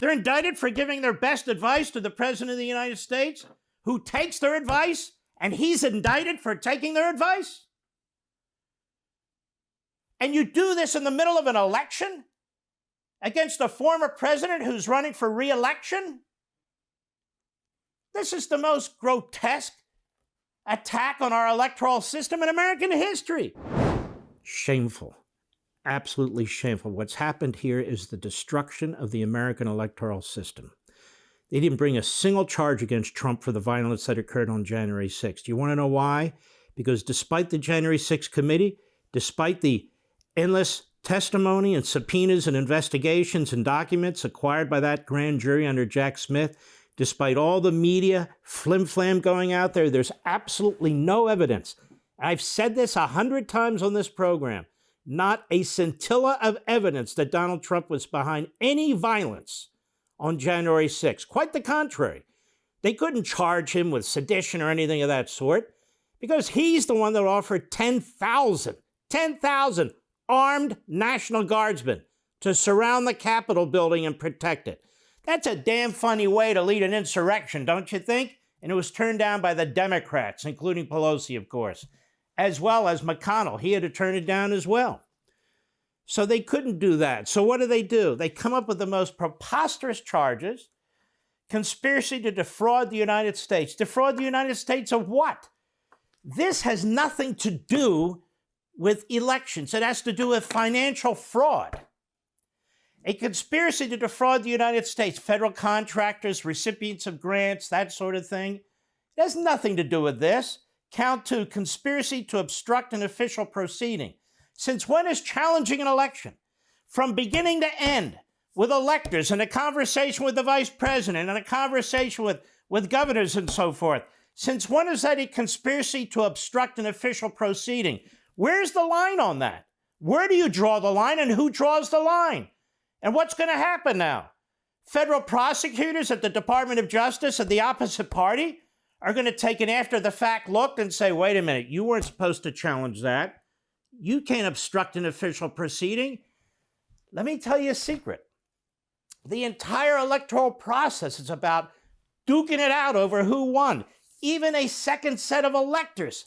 They're indicted for giving their best advice to the President of the United States, who takes their advice, and he's indicted for taking their advice. And you do this in the middle of an election against a former president who's running for re-election? This is the most grotesque attack on our electoral system in American history. Shameful. Absolutely shameful. What's happened here is the destruction of the American electoral system. They didn't bring a single charge against Trump for the violence that occurred on January 6th. Do you want to know why? Because despite the January 6th committee, despite the endless testimony and subpoenas and investigations and documents acquired by that grand jury under Jack Smith, despite all the media flim-flam going out there, there's absolutely no evidence. I've said this 100 times on this program. Not a scintilla of evidence that Donald Trump was behind any violence on January 6th. Quite the contrary. They couldn't charge him with sedition or anything of that sort because he's the one that offered 10,000 armed National Guardsmen to surround the Capitol building and protect it. That's a damn funny way to lead an insurrection, don't you think? And it was turned down by the Democrats, including Pelosi, of course, as well as McConnell. He had to turn it down as well. So they couldn't do that. So what do? They come up with the most preposterous charges. Conspiracy to defraud the United States. Defraud the United States of what? This has nothing to do with elections. It has to do with financial fraud. A conspiracy to defraud the United States, federal contractors, recipients of grants, that sort of thing. It has nothing to do with this. Count 2, conspiracy to obstruct an official proceeding. Since when is challenging an election, from beginning to end, with electors and a conversation with the vice president and a conversation with governors and so forth, since when is that a conspiracy to obstruct an official proceeding? Where's the line on that? Where do you draw the line and who draws the line? And what's going to happen now? Federal prosecutors at the Department of Justice of the opposite party are going to take an after-the-fact look and say, wait a minute, you weren't supposed to challenge that. You can't obstruct an official proceeding. Let me tell you a secret. The entire electoral process is about duking it out over who won. Even a second set of electors.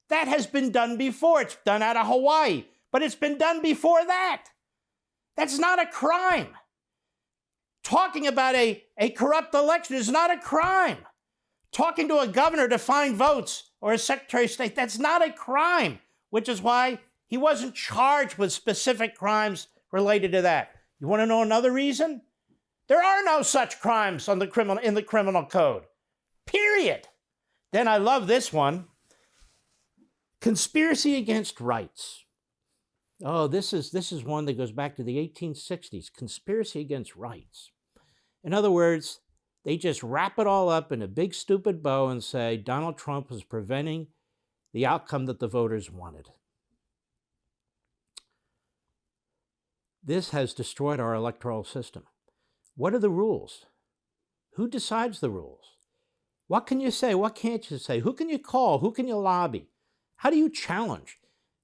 That has been done before. It's done out of Hawaii, but it's been done before that. That's not a crime. Talking about a corrupt election is not a crime. Talking to a governor to find votes or a secretary of state, that's not a crime, which is why he wasn't charged with specific crimes related to that. You want to know another reason? There are no such crimes in the criminal code. Period. Then I love this one. Conspiracy against rights. Oh, this is one that goes back to the 1860s. Conspiracy against rights. In other words, they just wrap it all up in a big stupid bow and say Donald Trump was preventing the outcome that the voters wanted. This has destroyed our electoral system. What are the rules? Who decides the rules? What can you say? What can't you say? Who can you call? Who can you lobby? How do you challenge?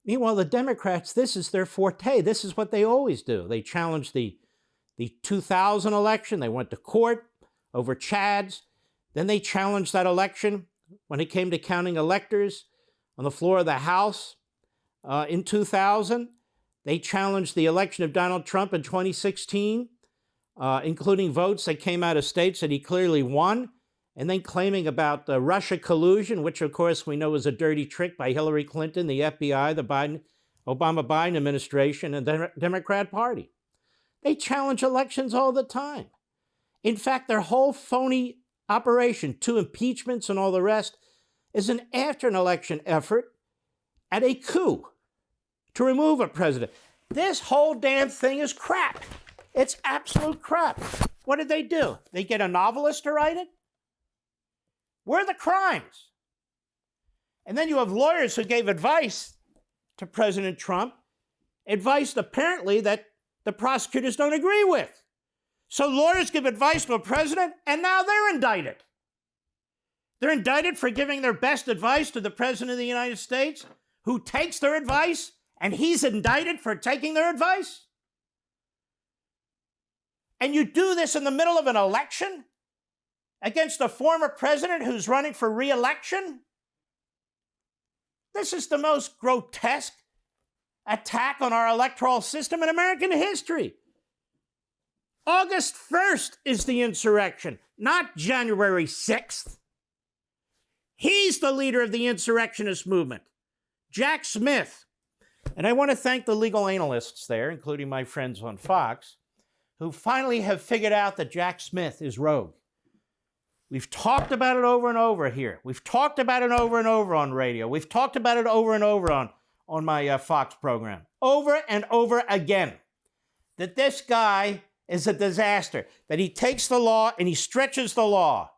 Meanwhile, the Democrats, this is their forte. This is what they always do. They challenged the 2000 election. They went to court over Chads. Then they challenged that election when it came to counting electors on the floor of the House in 2000. They challenged the election of Donald Trump in 2016, including votes that came out of states that he clearly won, and then claiming about Russia collusion, which of course we know was a dirty trick by Hillary Clinton, the FBI, the Obama-Biden administration, and the Democrat Party. They challenge elections all the time. In fact, their whole phony operation, 2 impeachments and all the rest, is an after-an-election effort at a coup to remove a president. This whole damn thing is crap. It's absolute crap. What did they do? They get a novelist to write it? Where are the crimes? And then you have lawyers who gave advice to President Trump, advice apparently that the prosecutors don't agree with. So lawyers give advice to a president, and now they're indicted. They're indicted for giving their best advice to the President of the United States, who takes their advice, and he's indicted for taking their advice? And you do this in the middle of an election against a former president who's running for re-election? This is the most grotesque attack on our electoral system in American history. August 1st is the insurrection, not January 6th. He's the leader of the insurrectionist movement, Jack Smith. And I want to thank the legal analysts there, including my friends on Fox, who finally have figured out that Jack Smith is rogue. We've talked about it over and over here. We've talked about it over and over on radio. We've talked about it over and over on my Fox program. Over and over again. That this guy is a disaster. That he takes the law and he stretches the law.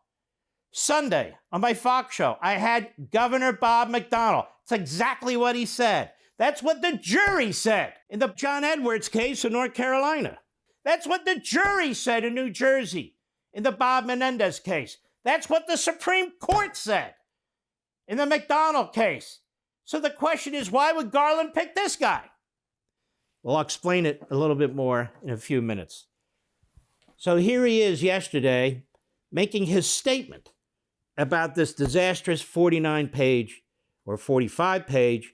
Sunday, on my Fox show, I had Governor Bob McDonnell. It's exactly what he said. That's what the jury said in the John Edwards case in North Carolina. That's what the jury said in New Jersey in the Bob Menendez case. That's what the Supreme Court said in the McDonnell case. So the question is, why would Garland pick this guy? Well, I'll explain it a little bit more in a few minutes. So here he is yesterday making his statement about this disastrous 49-page or 45-page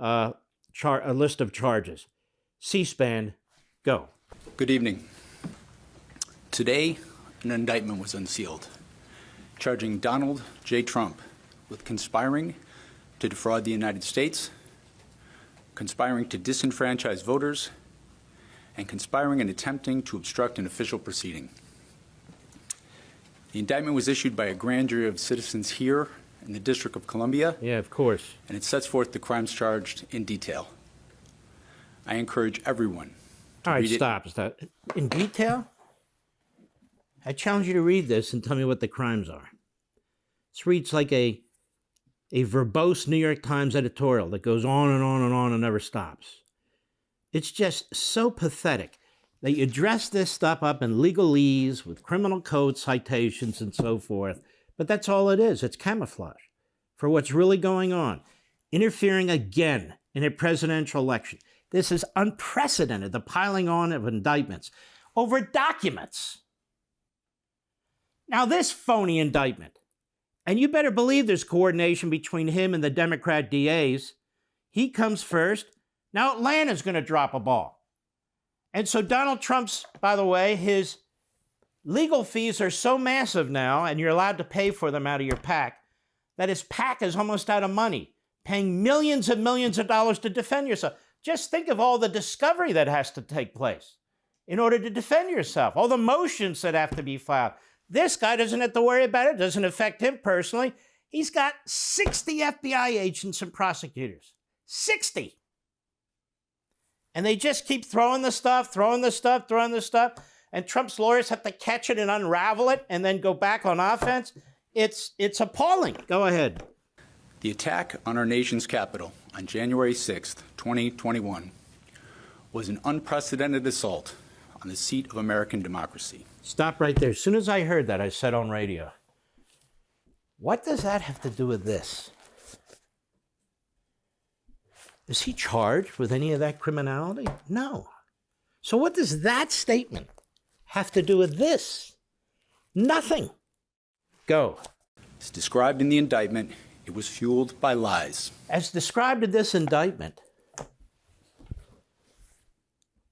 a list of charges. C-SPAN, go. Good evening. Today, an indictment was unsealed, charging Donald J. Trump with conspiring to defraud the United States, conspiring to disenfranchise voters, and conspiring and attempting to obstruct an official proceeding. The indictment was issued by a grand jury of citizens here in the District of Columbia. Yeah, of course. And it sets forth the crimes charged in detail. I encourage everyone to read it. All right, stop. In detail? I challenge you to read this and tell me what the crimes are. This reads like a verbose New York Times editorial that goes on and on and on and never stops. It's just so pathetic that you dress this stuff up in legalese with criminal code citations and so forth, but that's all it is. It's camouflage for what's really going on. Interfering again in a presidential election. This is unprecedented, the piling on of indictments over documents. Now, this phony indictment, and you better believe there's coordination between him and the Democrat DAs. He comes first. Now Atlanta's going to drop a ball. And so Donald Trump's, by the way, his legal fees are so massive now, and you're allowed to pay for them out of your PAC, that his PAC is almost out of money, paying millions and millions of dollars to defend yourself. Just think of all the discovery that has to take place in order to defend yourself, all the motions that have to be filed. This guy doesn't have to worry about it. It doesn't affect him personally. He's got 60 FBI agents and prosecutors. 60. And they just keep throwing the stuff. And Trump's lawyers have to catch it and unravel it and then go back on offense. It's appalling. Go ahead. The attack on our nation's capital on January 6th, 2021 was an unprecedented assault on the seat of American democracy. Stop right there. As soon as I heard that, I said on radio, what does that have to do with this? Is he charged with any of that criminality? No. So what does that statement have to do with this? Nothing. Go. As described in the indictment, it was fueled by lies. As described in this indictment,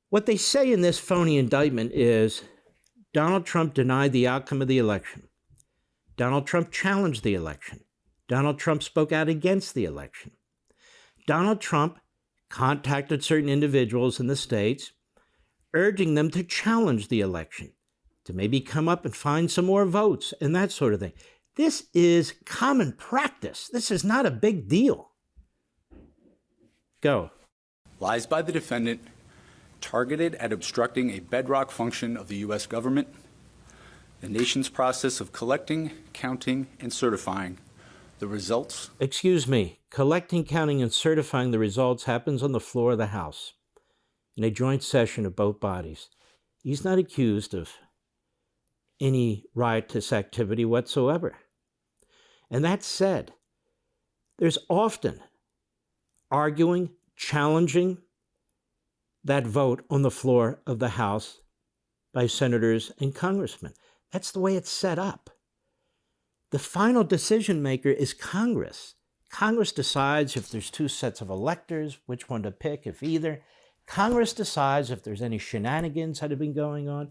what they say in this phony indictment is Donald Trump denied the outcome of the election. Donald Trump challenged the election. Donald Trump spoke out against the election. Donald Trump contacted certain individuals in the states, urging them to challenge the election, to maybe come up and find some more votes and that sort of thing. This is common practice. This is not a big deal. Go. Lies by the defendant targeted at obstructing a bedrock function of the U.S. government, the nation's process of collecting, counting, and certifying the results. Excuse me. Collecting, counting, and certifying the results happens on the floor of the House in a joint session of both bodies. He's not accused of any riotous activity whatsoever. And that said, there's often arguing, challenging that vote on the floor of the House by senators and congressmen. That's the way it's set up. The final decision maker is Congress. Congress decides if there's two sets of electors, which one to pick, if either. Congress decides if there's any shenanigans that have been going on.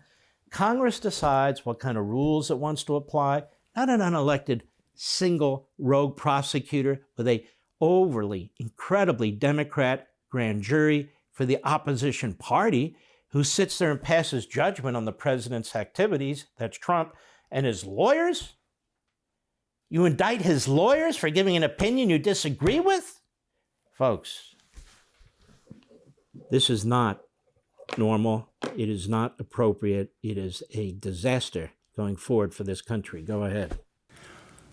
Congress decides what kind of rules it wants to apply, not an unelected single rogue prosecutor with a overly, incredibly Democrat grand jury for the opposition party who sits there and passes judgment on the president's activities, that's Trump, and his lawyers. You indict his lawyers for giving an opinion you disagree with? Folks, this is not normal. It is not appropriate. It is a disaster going forward for this country. Go ahead.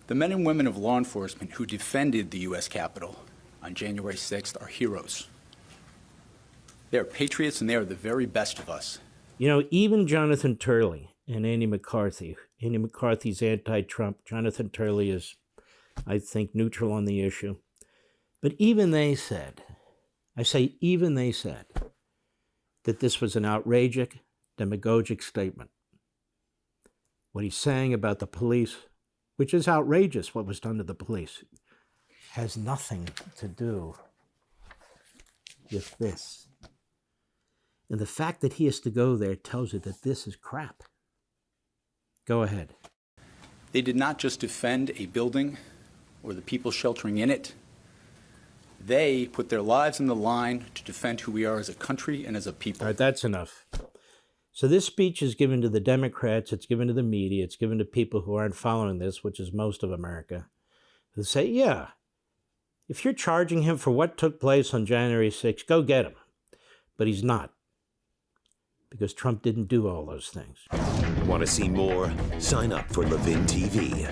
The men and women of law enforcement who defended the U.S. Capitol on January 6th are heroes. They are patriots, and they are the very best of us. You know, even Jonathan Turley and Andy McCarthy's anti-Trump. Jonathan Turley is, I think, neutral on the issue. But even they said, even they said, that this was an outrageous, demagogic statement. What he's saying about the police, which is outrageous what was done to the police, has nothing to do with this. And the fact that he has to go there tells you that this is crap. Go ahead. They did not just defend a building or the people sheltering in it. They put their lives on the line to defend who we are as a country and as a people. All right, that's enough. So this speech is given to the Democrats, it's given to the media, it's given to people who aren't following this, which is most of America, who say, yeah, if you're charging him for what took place on January 6th, go get him. But he's not, because Trump didn't do all those things. Want to see more? Sign up for Levin TV.